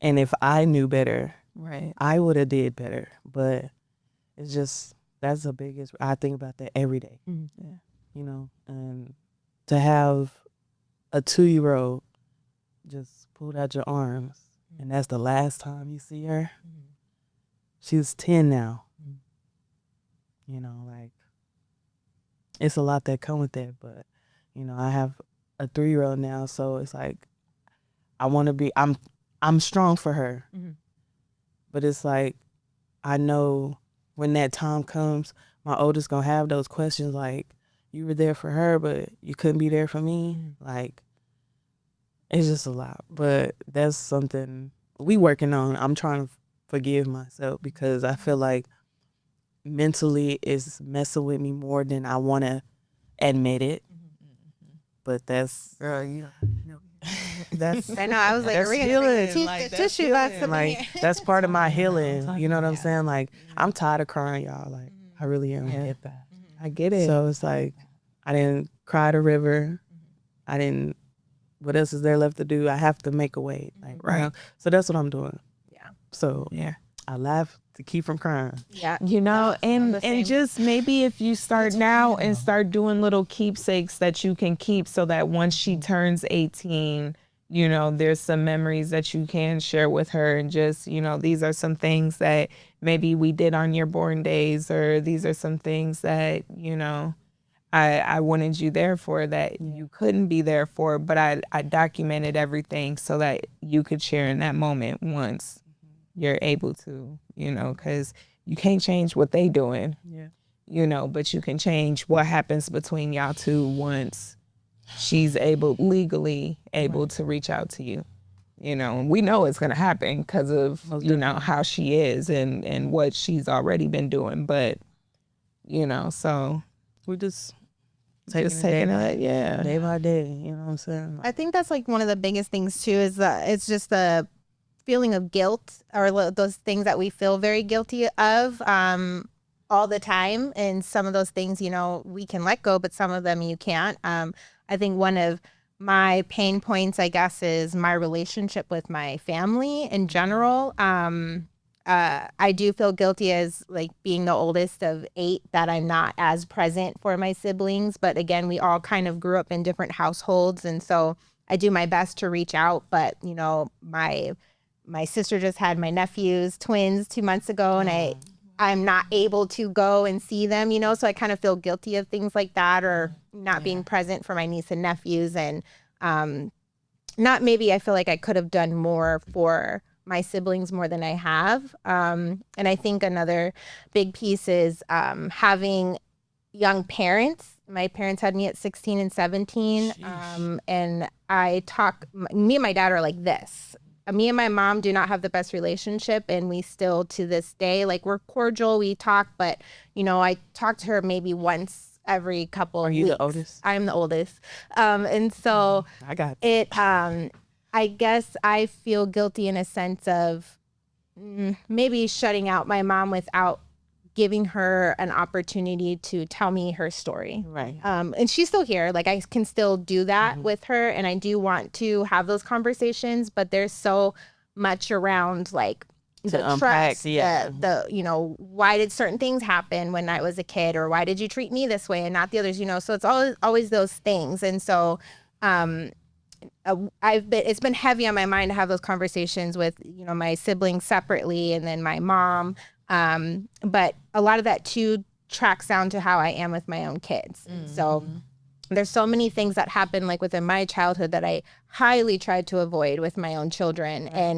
And if I knew better, Right. I would have did better. But it's just, that's the biggest, I think about that every day, Yeah. you know, and to have a 2-year-old just pulled out your arms and that's the last time you see her. She's 10 now. You know, like, it's a lot that come with that, but, you know, I have a 3-year-old now, so it's like, I want to be, I'm strong for her, but it's like, I know when that time comes, my oldest gonna have those questions like, you were there for her, but you couldn't be there for me. Like, it's just a lot, but that's something we working on. I'm trying to forgive myself because I feel like mentally it's messing with me more than I want to admit it. But that's, Girl, you know. that's I know. I was like, that's are we healing. gonna Like, the that's tissue box healing. up in Like, here? that's part of my healing. You know what I'm Yeah. saying? Like, I'm tired of crying, y'all. Like, I really am. I get that. I get it. So it's like, I didn't cry the river. I didn't, what else is there left to do? I have to make a way. Like, Right. you know? So that's what I'm doing. Yeah. So Yeah. I laugh to keep from crying. Yeah. You know, I'm the same. and just maybe if you start now and start doing little keepsakes that you can keep so that once she turns 18, you know, there's some memories that you can share with her, and just, you know, these are some things that maybe we did on your born days, or these are some things that, you know, I wanted you there for that you couldn't be there for, but I documented everything so that you could share in that moment once you're able to, you know, because you can't change what they doing, you know, but you can change what happens between y'all two once she's legally able to reach out to you. You know, and we know it's going to happen because of, you know, how she is and what she's already been doing. But, you know, so We just just taking it, yeah. day by day. You know what I'm saying? I think that's like one of the biggest things too, is that it's just the feeling of guilt, or those things that we feel very guilty of all the time. And some of those things, you know, we can let go, but some of them you can't. I think one of my pain points, I guess, is my relationship with my family in general. I do feel guilty as like being the oldest of 8 that I'm not as present for my siblings. But again, we all kind of grew up in different households. And so I do my best to reach out. But, you know, my sister just had my nephews, twins, 2 months ago, and I'm not able to go and see them, you know, so I kind of feel guilty of things like that, or not being present for my niece and nephews. And not maybe I feel like I could have done more for my siblings more than I have. And I think another big piece is having young parents. My parents had me at 16 and 17. And me and my dad are like this. Me and my mom do not have the best relationship, and we still to this day, like, we're cordial, we talk, but, you know, I talk to her maybe once every couple of weeks. Are you the oldest? I'm the oldest. And so I got it, I guess I feel guilty in a sense of maybe shutting out my mom without giving her an opportunity to tell me her story. Right. And she's still here. Like, I can still do that with her, and I do want to have those conversations, but there's so much around, like, the unpack, trust, yeah. the, you know, why did certain things happen when I was a kid, or why did you treat me this way and not the others, you know? So it's always those things. And so it's been heavy on my mind to have those conversations with, you know, my siblings separately, and then my mom. But a lot of that too tracks down to how I am with my own kids. So there's so many things that happen, like, within my childhood that I highly tried to avoid with my own children. And